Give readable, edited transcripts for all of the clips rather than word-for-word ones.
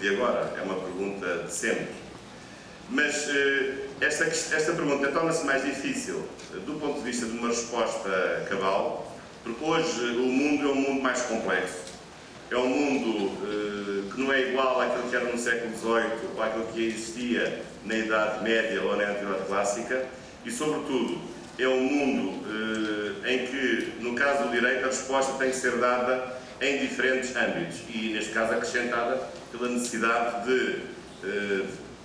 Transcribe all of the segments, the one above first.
de agora, é uma pergunta de sempre. Mas esta pergunta torna-se mais difícil do ponto de vista de uma resposta cabal, porque hoje o mundo é um mundo mais complexo. É um mundo que não é igual àquilo que era no século XVIII ou àquilo que existia na Idade Média ou na Antiguidade Clássica e, sobretudo, é um mundo em que, no caso do direito, a resposta tem que ser dada em diferentes âmbitos e, neste caso, acrescentada pela necessidade de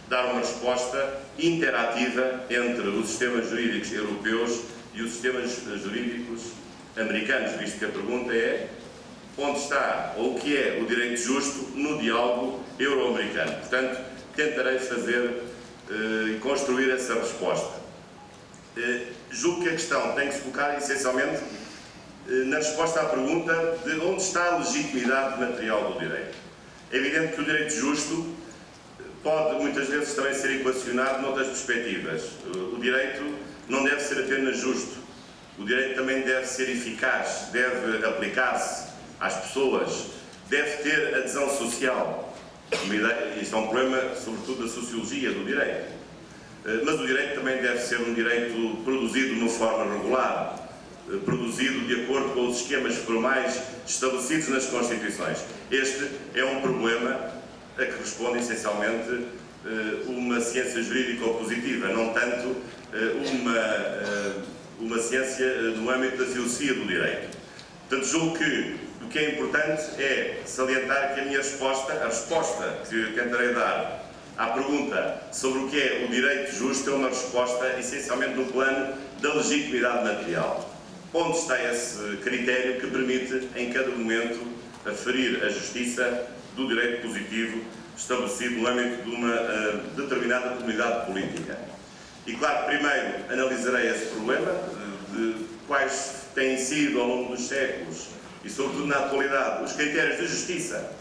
dar uma resposta interativa entre os sistemas jurídicos europeus e os sistemas jurídicos americanos, visto que a pergunta é onde está ou o que é o direito justo no diálogo euro-americano. Portanto, tentarei fazer e construir essa resposta. Julgo que a questão tem que se colocar essencialmente na resposta à pergunta de onde está a legitimidade material do direito. É evidente que o direito justo pode muitas vezes também ser equacionado noutras perspectivas. O direito não deve ser apenas justo, o direito também deve ser eficaz, deve aplicar-se às pessoas, deve ter adesão social. Isto é um problema, sobretudo, da sociologia do direito. Mas o direito também deve ser um direito produzido de uma forma regular, produzido de acordo com os esquemas formais estabelecidos nas Constituições. Este é um problema a que responde essencialmente uma ciência jurídica opositiva, não tanto uma ciência no âmbito da filosofia do direito. Portanto, julgo que o que é importante é salientar que a minha resposta, a resposta que tentarei dar à pergunta sobre o que é o direito justo, é uma resposta essencialmente no plano da legitimidade material. Onde está esse critério que permite, em cada momento, aferir a justiça do direito positivo estabelecido no âmbito de uma determinada comunidade política. E, claro, primeiro analisarei esse problema de quais têm sido, ao longo dos séculos, e sobretudo na atualidade, os critérios de justiça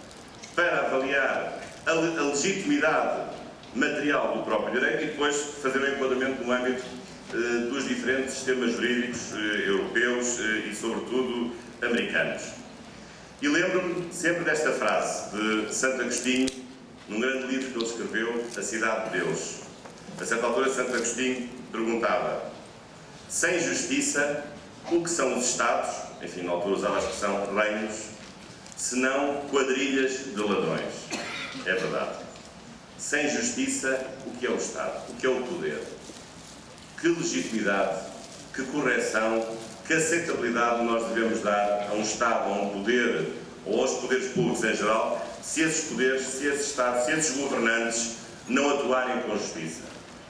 para avaliar a legitimidade material do próprio direito e depois fazer um enquadramento no âmbito dos diferentes sistemas jurídicos europeus e, sobretudo, americanos. E lembro-me sempre desta frase de Santo Agostinho, num grande livro que ele escreveu, A Cidade de Deus. A certa altura, Santo Agostinho perguntava: sem justiça, o que são os Estados, enfim, na altura usava a expressão reinos, senão quadrilhas de ladrões. É verdade. Sem justiça, o que é o Estado? O que é o poder? Que legitimidade, que correção, que aceitabilidade nós devemos dar a um Estado, a um poder, ou aos poderes públicos em geral, se esses poderes, se esses Estados, se esses governantes não atuarem com justiça?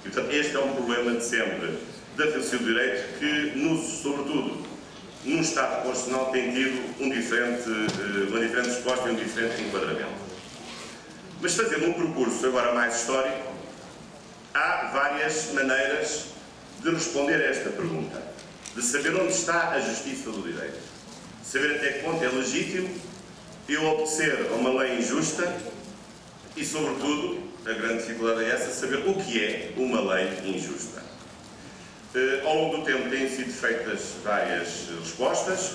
E, portanto, este é um problema de sempre da filosofia do direito que, sobretudo, num Estado constitucional tem tido uma diferente resposta e um diferente enquadramento. Mas fazendo um percurso agora mais histórico, há várias maneiras de responder a esta pergunta, de saber onde está a justiça do direito, saber até que ponto é legítimo eu obedecer a uma lei injusta e, sobretudo, a grande dificuldade é essa, saber o que é uma lei injusta. Ao longo do tempo têm sido feitas várias respostas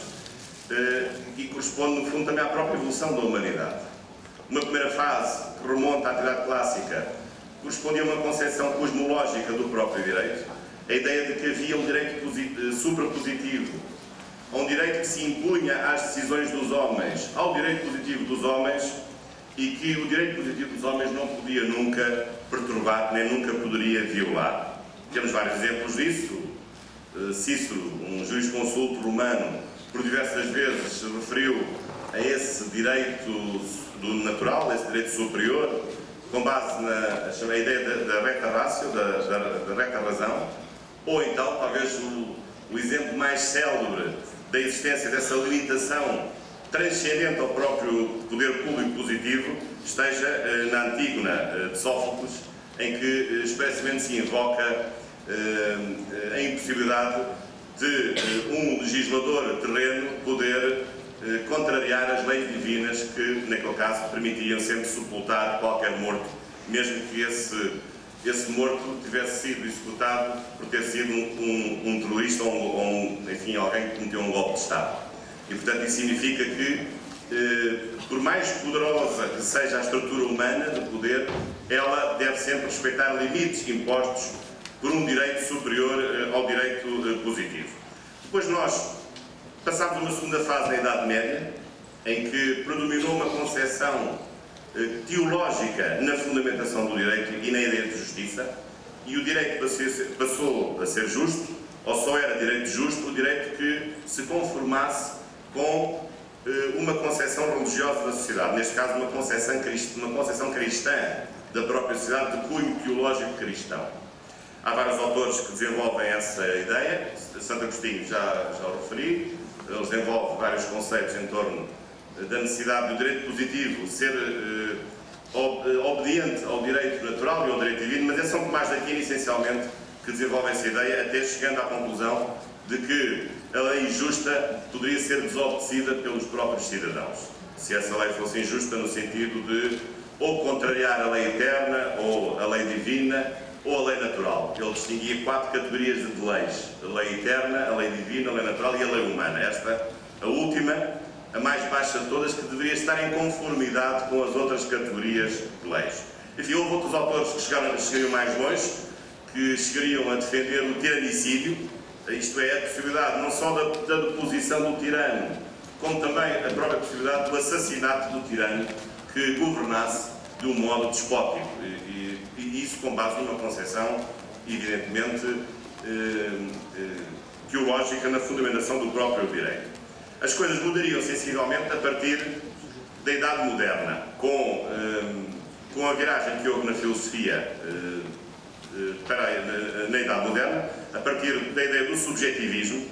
e corresponde, no fundo, também à própria evolução da humanidade. Uma primeira fase, que remonta à atividade clássica, correspondia a uma concepção cosmológica do próprio direito, a ideia de que havia um direito suprapositivo, um direito que se impunha às decisões dos homens, ao direito positivo dos homens, e que o direito positivo dos homens não podia nunca perturbar, nem nunca poderia violar. Temos vários exemplos disso. Cícero, um jurisconsulto romano, por diversas vezes se referiu a esse direito do natural, esse direito superior, com base na ideia da recta ratio, da recta razão, ou então, talvez, o exemplo mais célebre da existência dessa limitação transcendente ao próprio poder público positivo esteja na Antígona de Sófocles, em que expressamente se invoca a impossibilidade de um legislador terreno poder contrariar as leis divinas que, naquele caso, permitiam sempre sepultar qualquer morto, mesmo que esse morto tivesse sido executado por ter sido um terrorista ou enfim, alguém que cometeu um golpe de Estado. E, portanto, isso significa que por mais poderosa que seja a estrutura humana de poder, ela deve sempre respeitar limites impostos por um direito superior ao direito positivo. Depois nós passámos uma segunda fase na Idade Média, em que predominou uma concepção teológica na fundamentação do direito e na ideia de justiça, e o direito passou a ser justo, ou só era direito justo o direito que se conformasse com uma concepção religiosa da sociedade, neste caso uma concepção cristã da própria sociedade, de cunho teológico cristão. Há vários autores que desenvolvem essa ideia, Santo Agostinho já o referi, ele desenvolve vários conceitos em torno da necessidade do direito positivo ser obediente ao direito natural e ao direito divino, mas é São Tomás de Aquino, essencialmente, que desenvolve essa ideia, até chegando à conclusão de que a lei justa poderia ser desobedecida pelos próprios cidadãos, se essa lei fosse injusta no sentido de ou contrariar a lei eterna, ou a lei divina, ou a lei natural. Ele distinguia 4 categorias de leis: a lei eterna, a lei divina, a lei natural e a lei humana. Esta, a última, a mais baixa de todas, que deveria estar em conformidade com as outras categorias de leis. Enfim, houve outros autores que chegariam mais longe, que chegariam a defender o tiranicídio, isto é, a possibilidade não só da deposição do tirano, como também a própria possibilidade do assassinato do tirano que governasse de um modo despótico, e isso com base numa concepção, evidentemente, teológica na fundamentação do próprio direito. As coisas mudariam sensivelmente a partir da Idade Moderna, com a viragem que houve na filosofia na Idade Moderna, a partir da ideia do subjetivismo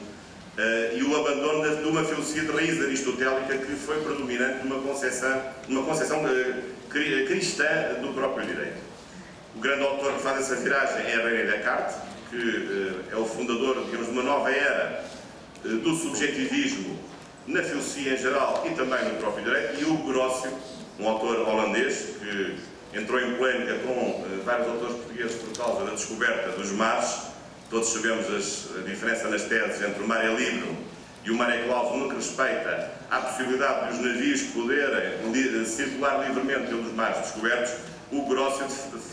e o abandono de uma filosofia de raiz aristotélica que foi predominante numa concepção cristã do próprio direito. O grande autor que faz essa viragem é René Descartes, que é o fundador, digamos, de uma nova era do subjetivismo na filosofia em geral e também no próprio direito, e Hugo Grocio, um autor holandês que entrou em polémica com vários autores portugueses por causa da descoberta dos mares. Todos sabemos a diferença nas teses entre o mare librum e o mare clausum no que respeita à possibilidade de os navios poderem circular livremente pelos mares descobertos. O Grocio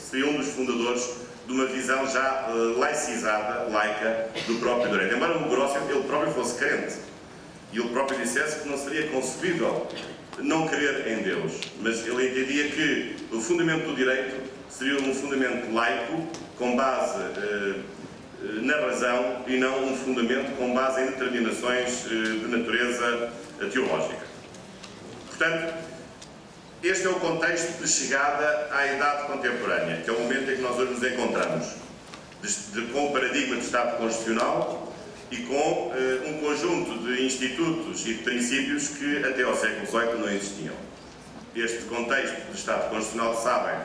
seria um dos fundadores de uma visão já laicizada, laica, do próprio direito. Embora o Grocio ele próprio fosse crente e ele próprio dissesse que não seria concebível não crer em Deus, mas ele entendia que o fundamento do direito seria um fundamento laico, com base na razão, e não um fundamento com base em determinações de natureza teológica. Portanto, este é o contexto de chegada à idade contemporânea, que é o momento em que nós hoje nos encontramos, com o paradigma do Estado Constitucional e com um conjunto de institutos e de princípios que até ao século XVIII não existiam. Este contexto de Estado Constitucional, sabem,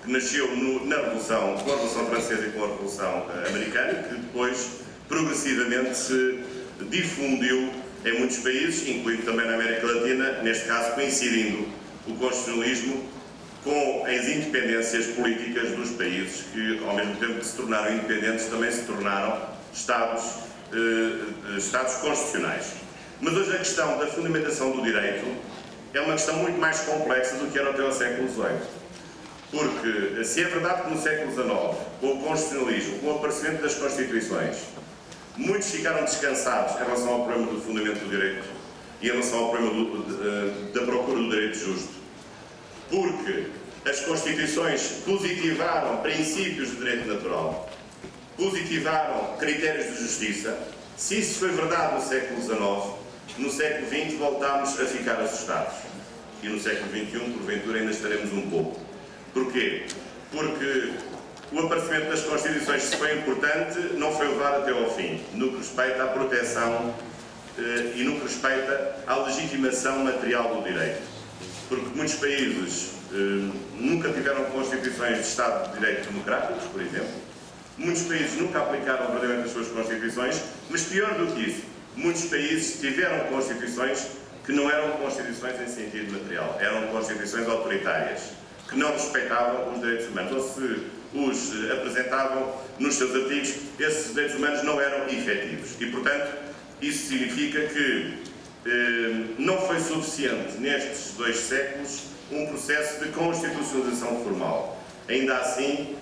que nasceu com a Revolução Francesa e com a Revolução Americana, que depois progressivamente se difundiu em muitos países, incluindo também na América Latina, neste caso coincidindo o constitucionalismo com as independências políticas dos países, que ao mesmo tempo que se tornaram independentes também se tornaram Estados constitucionais. Mas hoje a questão da fundamentação do direito é uma questão muito mais complexa do que era até ao século XVIII. Porque, se é verdade que no século XIX, com o constitucionalismo, com o aparecimento das Constituições, muitos ficaram descansados em relação ao problema do fundamento do direito e em relação ao problema da procura do direito justo, porque as Constituições positivaram princípios de direito natural, positivaram critérios de justiça. Se isso foi verdade no século XIX, no século XX voltámos a ficar assustados. E no século XXI, porventura, ainda estaremos um pouco. Porquê? Porque o aparecimento das Constituições, se foi importante, não foi levado até ao fim, no que respeita à proteção e no que respeita à legitimação material do direito. Porque muitos países nunca tiveram Constituições de Estado de Direito democráticos, por exemplo. Muitos países nunca aplicaram verdadeiramente as suas Constituições, mas pior do que isso, muitos países tiveram Constituições que não eram Constituições em sentido material, eram Constituições autoritárias, que não respeitavam os direitos humanos, ou se os apresentavam nos seus artigos, esses direitos humanos não eram efetivos. E, portanto, isso significa que não foi suficiente nestes 2 séculos um processo de constitucionalização formal. Ainda assim,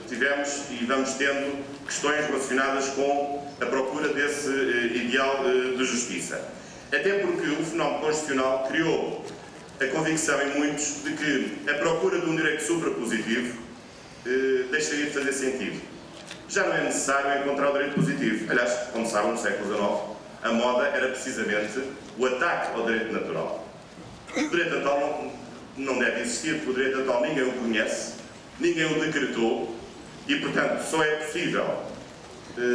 tivemos e vamos tendo questões relacionadas com a procura desse ideal de justiça. Até porque o fenómeno constitucional criou a convicção em muitos de que a procura de um direito suprapositivo deixaria de fazer sentido. Já não é necessário encontrar o direito positivo. Aliás, como sabem, no século XIX, a moda era precisamente o ataque ao direito natural. O direito natural não deve existir, porque o direito natural ninguém o conhece, ninguém o decretou e, portanto, só é possível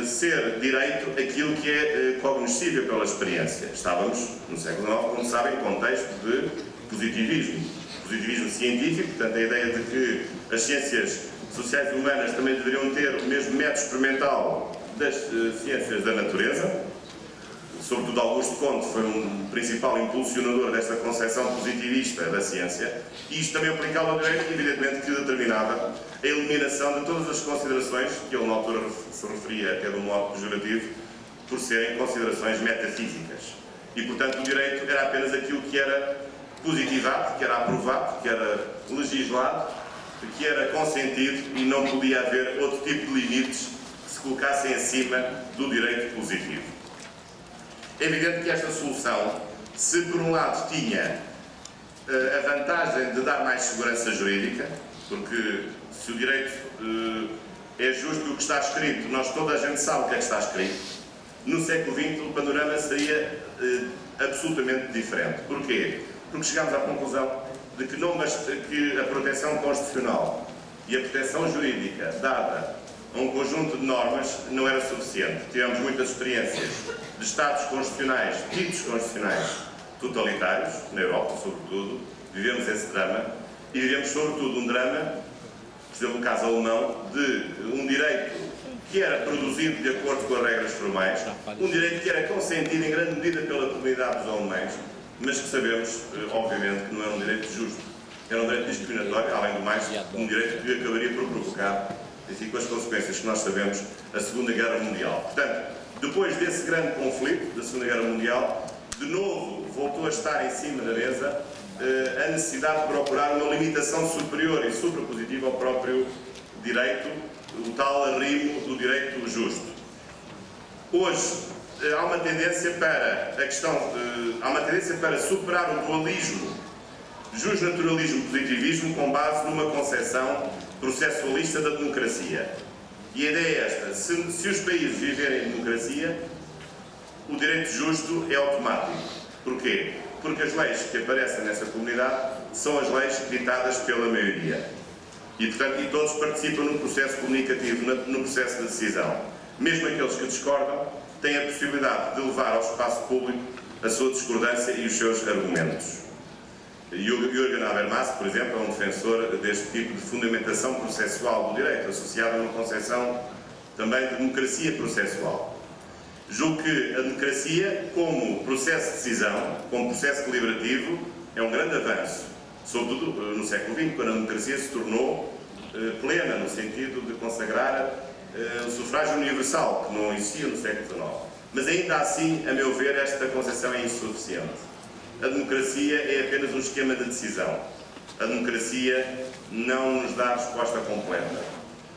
ser direito aquilo que é cognoscível pela experiência. Estávamos, no século XIX, como sabem, em contexto de positivismo científico, portanto, a ideia de que as ciências sociais e humanas também deveriam ter o mesmo método experimental das ciências da natureza. Sobretudo Augusto Comte foi um principal impulsionador desta concepção positivista da ciência, e isto também aplicava ao direito, evidentemente que determinava a eliminação de todas as considerações, que ele na altura se referia até de um modo pejorativo, por serem considerações metafísicas. E, portanto, o direito era apenas aquilo que era positivado, que era aprovado, que era legislado, que era consentido, e não podia haver outro tipo de limites que se colocassem acima do direito positivo. É evidente que esta solução, se por um lado tinha a vantagem de dar mais segurança jurídica, porque se o direito é justo o que está escrito, toda a gente sabe o que é que está escrito, no século XX o panorama seria absolutamente diferente. Porquê? Porque chegámos à conclusão de que, que a proteção constitucional e a proteção jurídica dada a um conjunto de normas não era suficiente. Tivemos muitas experiências de Estados constitucionais, ditos constitucionais, totalitários, na Europa sobretudo. Vivemos esse drama, e vivemos sobretudo um drama, por exemplo, no caso alemão, de um direito que era produzido de acordo com as regras formais, um direito que era consentido em grande medida pela comunidade dos alemães, mas que sabemos, obviamente, que não era um direito justo. Era um direito discriminatório, além do mais, um direito que acabaria por provocar, enfim, com as consequências que nós sabemos, a Segunda Guerra Mundial. Portanto, depois desse grande conflito da Segunda Guerra Mundial, de novo voltou a estar em cima da mesa a necessidade de procurar uma limitação superior e suprapositiva ao próprio direito, o tal arrimo do direito justo. Hoje há uma tendência para superar o dualismo justnaturalismo-positivismo com base numa concepção processualista da democracia. E a ideia é esta: se os países viverem em democracia, o direito justo é automático. Porquê? Porque as leis que aparecem nessa comunidade são as leis ditadas pela maioria. E, portanto, todos participam no processo comunicativo, no processo de decisão. Mesmo aqueles que discordam têm a possibilidade de levar ao espaço público a sua discordância e os seus argumentos. Jürgen Habermas, por exemplo, é um defensor deste tipo de fundamentação processual do direito, associado a uma concepção também de democracia processual. Julgo que a democracia, como processo de decisão, como processo deliberativo, é um grande avanço, sobretudo no século XX, quando a democracia se tornou plena, no sentido de consagrar o sufrágio universal, que não existia no século XIX. Mas ainda assim, a meu ver, esta concepção é insuficiente. A democracia é apenas um esquema de decisão. A democracia não nos dá a resposta completa.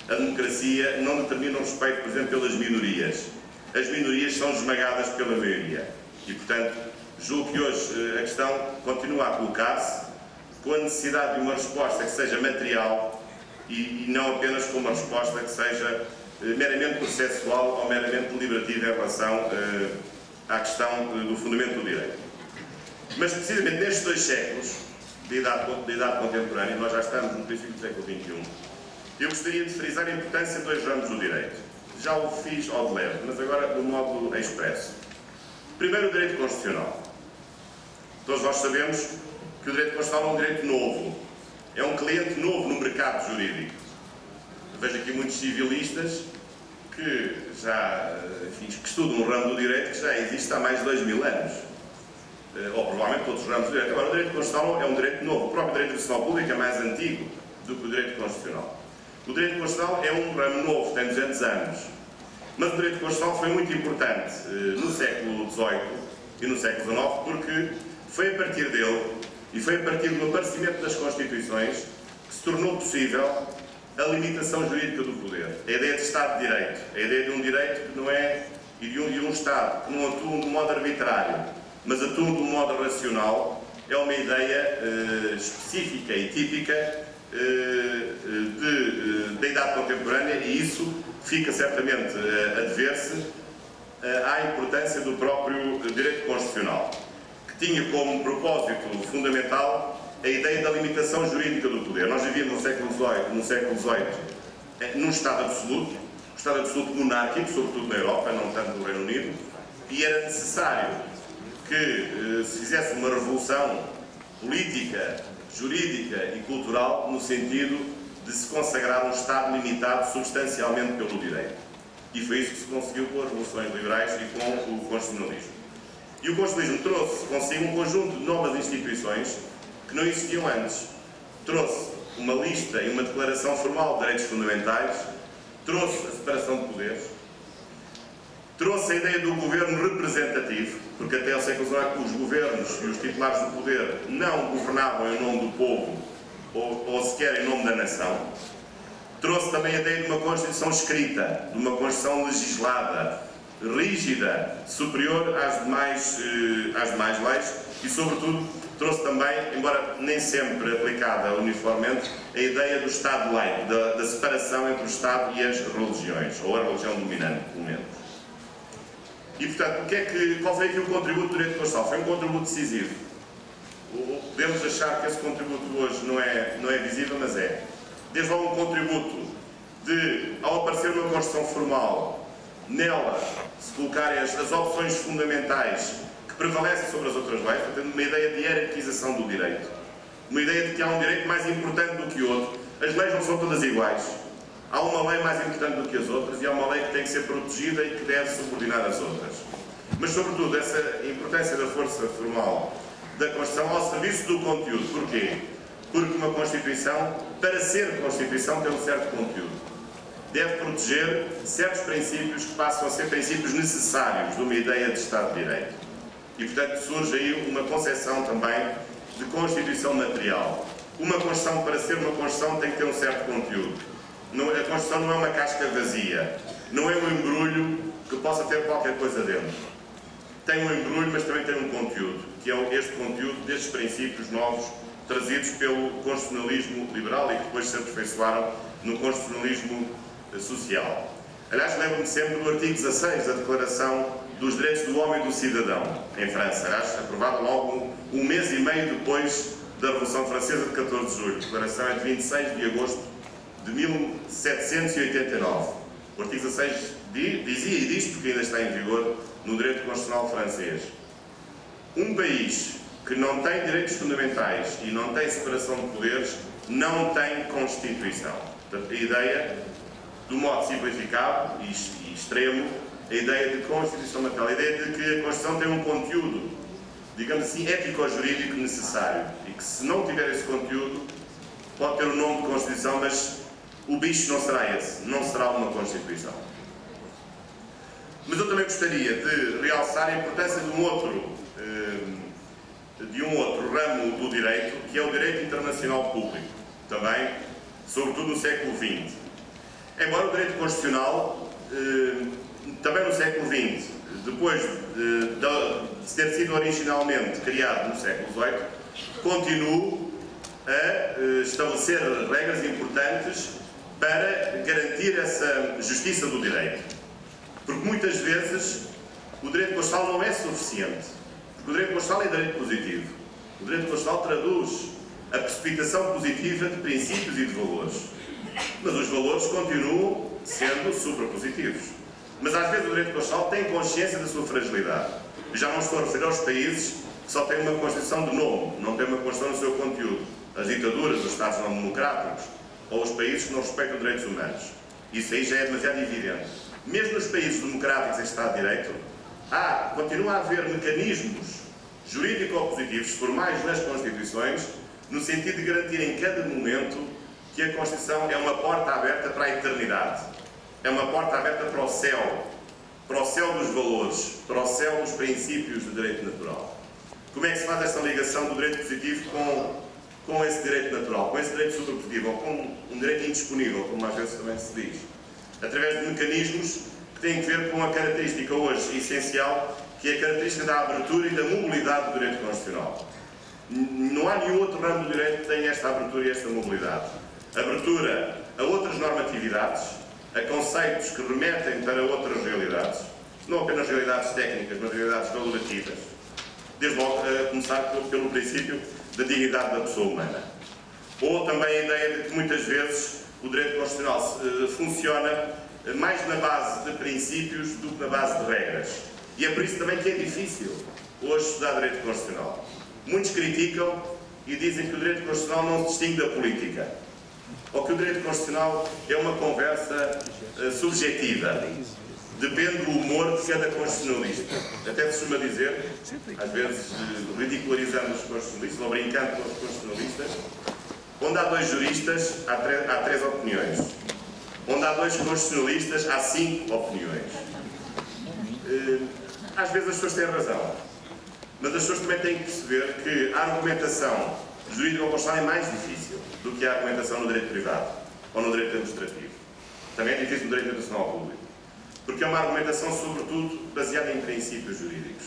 A democracia não determina o respeito, por exemplo, pelas minorias. As minorias são esmagadas pela maioria. E, portanto, julgo que hoje a questão continua a colocar-se com a necessidade de uma resposta que seja material e não apenas com uma resposta que seja meramente processual ou meramente deliberativa em relação à questão do fundamento do direito. Mas, precisamente nestes 2 séculos de idade contemporânea, nós já estamos no princípio do século XXI, eu gostaria de frisar a importância de 2 ramos do direito. Já o fiz ao de leve, mas agora do modo expresso. Primeiro, o direito constitucional. Todos nós sabemos que o direito constitucional é um direito novo. É um cliente novo no mercado jurídico. Vejo aqui muitos civilistas que que estudam um ramo do direito que já existe há mais de 2000 anos. Ou provavelmente todos os ramos do direito. Agora, o direito constitucional é um direito novo. O próprio direito constitucional público é mais antigo do que o direito constitucional. O direito constitucional é um ramo novo, tem 200 anos. Mas o direito constitucional foi muito importante no século XVIII, e no século XIX, porque foi a partir dele e foi a partir do aparecimento das Constituições que se tornou possível a limitação jurídica do poder. A ideia de Estado de Direito, a ideia de um direito que não é, e de um Estado que não atua de um modo arbitrário, mas atua de um modo racional, é uma ideia específica e típica da idade contemporânea, e isso fica certamente a dever-se à importância do próprio direito constitucional, que tinha como propósito fundamental a ideia da limitação jurídica do poder. Nós vivíamos no século XVIII num Estado absoluto, um Estado absoluto monárquico, sobretudo na Europa, não tanto no Reino Unido, e era necessário que se fizesse uma revolução política, jurídica e cultural no sentido de se consagrar um Estado limitado substancialmente pelo direito. E foi isso que se conseguiu com as revoluções liberais e com o constitucionalismo. E o constitucionalismo trouxe consigo um conjunto de novas instituições que não existiam antes. Trouxe uma lista e uma declaração formal de direitos fundamentais, trouxe a separação de poderes, trouxe a ideia do governo representativo, porque até ao século XIX os governos e os titulares do poder não governavam em nome do povo ou sequer em nome da nação. Trouxe também a ideia de uma Constituição escrita, de uma Constituição legislada, rígida, superior às demais leis, e sobretudo trouxe também, embora nem sempre aplicada uniformemente, a ideia do Estado laico, da separação entre o Estado e as religiões, ou a religião dominante, pelo menos. E, portanto, qual foi aqui o contributo do direito constitucional? Foi um contributo decisivo. Podemos achar que esse contributo de hoje não é visível, mas é. Desde logo um contributo de, ao aparecer uma Constituição formal, nela se colocarem as opções fundamentais que prevalecem sobre as outras leis, portanto, uma ideia de hierarquização do direito, uma ideia de que há um direito mais importante do que outro. As leis não são todas iguais. Há uma lei mais importante do que as outras e há uma lei que tem que ser protegida e que deve subordinar as outras. Mas, sobretudo, essa importância da força formal da Constituição ao serviço do conteúdo. Porquê? Porque uma Constituição, para ser Constituição, tem um certo conteúdo. Deve proteger certos princípios que passam a ser princípios necessários de uma ideia de Estado de Direito. E, portanto, surge aí uma concepção também de Constituição material. Uma Constituição, para ser uma Constituição, tem que ter um certo conteúdo. A Constituição não é uma casca vazia, não é um embrulho que possa ter qualquer coisa dentro. Tem um embrulho, mas também tem um conteúdo, que é este conteúdo destes princípios novos trazidos pelo constitucionalismo liberal e que depois se aperfeiçoaram no constitucionalismo social. Aliás, lembro-me sempre do artigo 16 da Declaração dos Direitos do Homem e do Cidadão, em França. Aliás, aprovada logo um mês e meio depois da Revolução Francesa de 14 de julho. A declaração é de 26 de agosto de 1789. O artigo 16 dizia e diz, porque ainda está em vigor no direito constitucional francês: um país que não tem direitos fundamentais e não tem separação de poderes não tem Constituição. Portanto, a ideia, do modo simplificado e extremo, a ideia de Constituição material, a ideia de que a Constituição tem um conteúdo, digamos assim, ético-jurídico necessário, e que, se não tiver esse conteúdo, pode ter o nome de Constituição, mas o bicho não será esse, não será uma Constituição. Mas eu também gostaria de realçar a importância de um outro ramo do direito, que é o direito internacional público, também, sobretudo no século XX. Embora o direito constitucional, também no século XX, depois de ter sido originalmente criado no século XVIII, continue a estabelecer regras importantes para garantir essa justiça do direito. Porque muitas vezes o direito constitucional não é suficiente. Porque o direito constitucional é direito positivo. O direito constitucional traduz a precipitação positiva de princípios e de valores. Mas os valores continuam sendo suprapositivos. Mas às vezes o direito constitucional tem consciência da sua fragilidade. E já não estou a referir aos países que só têm uma Constituição de nome, não têm uma Constituição no seu conteúdo. As ditaduras, os Estados não democráticos, ou os países que não respeitam direitos humanos. Isso aí já é demasiado evidente. Mesmo nos países democráticos em Estado de Direito, continua a haver mecanismos jurídico-positivos formais nas Constituições, no sentido de garantir em cada momento que a Constituição é uma porta aberta para a eternidade, é uma porta aberta para o céu, para o céu dos valores, para o céu dos princípios do direito natural. Como é que se faz essa ligação do direito positivo com esse direito natural, com esse direito sobrepositivo, ou com um direito indisponível, como às vezes também se diz? Através de mecanismos que têm que ver com a característica hoje essencial, que é a característica da abertura e da mobilidade do direito constitucional. Não há nenhum outro ramo do direito que tenha esta abertura e esta mobilidade. Abertura a outras normatividades, a conceitos que remetem para outras realidades, não apenas realidades técnicas, mas realidades valorativas. Desde logo, a começar pelo princípio da dignidade da pessoa humana. Ou também a ideia de que muitas vezes o direito constitucional funciona mais na base de princípios do que na base de regras. E é por isso também que é difícil hoje estudar direito constitucional. Muitos criticam e dizem que o direito constitucional não se distingue da política, ou que o direito constitucional é uma conversa subjetiva. Depende do humor de cada constitucionalista. Até se costuma dizer, às vezes ridicularizando os constitucionalistas, ou brincando com os constitucionalistas, onde há dois juristas, há três opiniões. Onde há dois constitucionalistas, há 5 opiniões. Às vezes as pessoas têm razão, mas as pessoas também têm que perceber que a argumentação jurídica constitucional é mais difícil do que a argumentação no direito privado ou no direito administrativo. Também é difícil no direito internacional público, porque é uma argumentação, sobretudo, baseada em princípios jurídicos.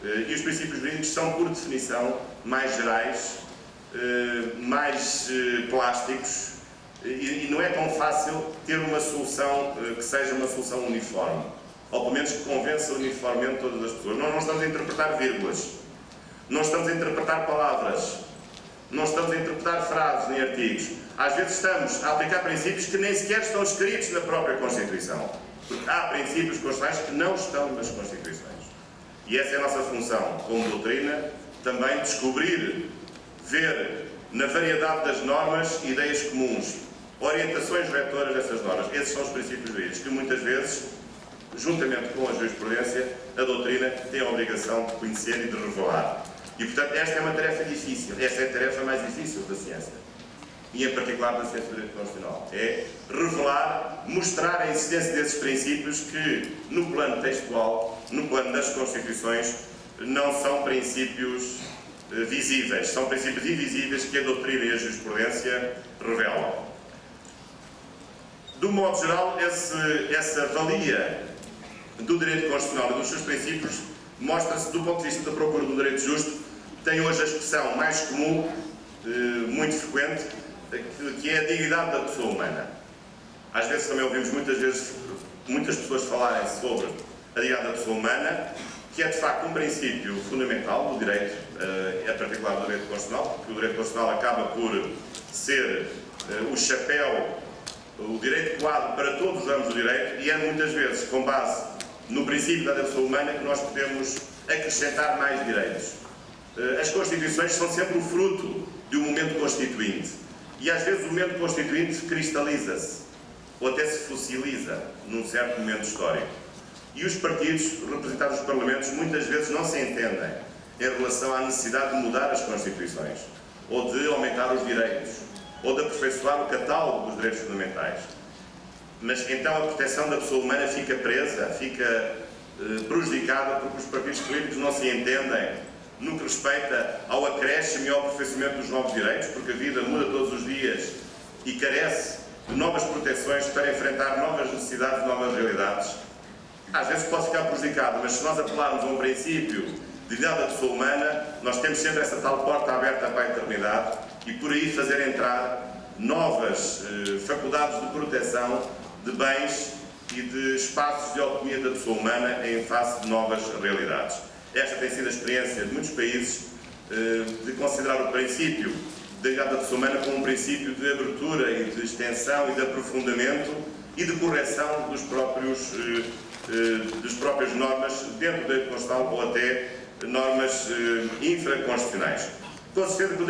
E os princípios jurídicos são, por definição, mais gerais, mais plásticos, e não é tão fácil ter uma solução que seja uma solução uniforme, ou pelo menos que convença uniformemente todas as pessoas. Nós não estamos a interpretar vírgulas, não estamos a interpretar palavras, não estamos a interpretar frases nem artigos. Às vezes estamos a aplicar princípios que nem sequer estão escritos na própria Constituição, porque há princípios constitucionais que não estão nas Constituições. E essa é a nossa função como doutrina, também descobrir, ver na variedade das normas ideias comuns, orientações retoras dessas normas. Esses são os princípios jurídicos que muitas vezes, juntamente com a jurisprudência, a doutrina tem a obrigação de conhecer e de revelar. E, portanto, esta é uma tarefa difícil. Esta é a tarefa mais difícil da ciência. E, em particular, da ciência do direito constitucional. É revelar, mostrar a existência desses princípios que, no plano textual, no plano das Constituições, não são princípios visíveis. São princípios invisíveis que a doutrina e a jurisprudência revelam. De um modo geral, essa valia do direito constitucional e dos seus princípios mostra-se do ponto de vista da procura do direito justo. Tem hoje a expressão mais comum, muito frequente, que é a dignidade da pessoa humana. Às vezes também ouvimos muitas pessoas falarem sobre a dignidade da pessoa humana, que é de facto um princípio fundamental do direito, é particular do direito constitucional, porque o direito constitucional acaba por ser o chapéu, o direito quadro para todos os ramos do direito, e é muitas vezes com base no princípio da pessoa humana que nós podemos acrescentar mais direitos. As Constituições são sempre o fruto de um momento constituinte, e às vezes o momento constituinte cristaliza-se, ou até se fossiliza num certo momento histórico. E os partidos representados nos parlamentos muitas vezes não se entendem em relação à necessidade de mudar as Constituições, ou de aumentar os direitos, ou de aperfeiçoar o catálogo dos direitos fundamentais. Mas então a proteção da pessoa humana fica presa, fica prejudicada, porque os partidos políticos não se entendem no que respeita ao acréscimo e ao aperfeiçoamento dos novos direitos, porque a vida muda todos os dias e carece de novas proteções para enfrentar novas necessidades, novas realidades. Às vezes pode ficar prejudicado, mas se nós apelarmos a um princípio de dignidade da pessoa humana, nós temos sempre essa tal porta aberta para a eternidade e por aí fazer entrar novas faculdades de proteção de bens e de espaços de autonomia da pessoa humana em face de novas realidades. Esta tem sido a experiência de muitos países de considerar o princípio da dignidade da pessoa humana como um princípio de abertura e de extensão e de aprofundamento e de correção dos próprias normas dentro do direito constitucional ou até normas infraconstitucionais. Com certeza que o